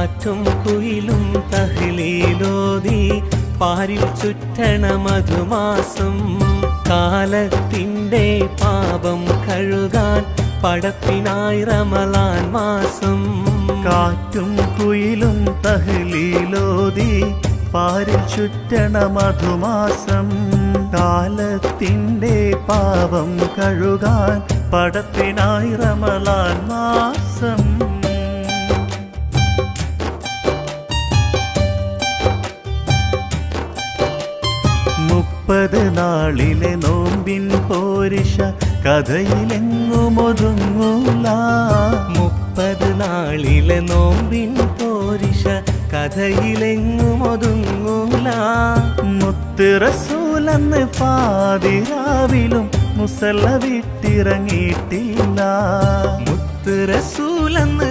കാറ്റും കുയിലും തഹ്ലീലോതി പാരിൽ ചുറ്റണ മധുമാസം കാലത്തിൻ്റെ പാപം കഴുകാൻ പടപ്പിനായി റമളാൻ മാസം കാറ്റും കുയിലും തഹ്ലീലോതി പാരിൽ ചുറ്റണ മധുമാസം കാലത്തിൻ്റെ പാപം കഴുകാൻ പടപ്പിനായി റമളാൻ മാസം 30 നാളിലെ നോമ്പിൻ പോരിഷ കഥയിലെങ്ങുമൊതുങ്ങൂല 30 നാളിലെ നോമ്പിൻ പോരിഷ കഥയിലെങ്ങുമൊതുങ്ങൂല മുത്ത് റസൂലെന്ന് പാതിരാവിലും മുസല്ല വിട്ടിറങ്ങിയിട്ടില്ല മുത്ത് റസൂലെന്ന്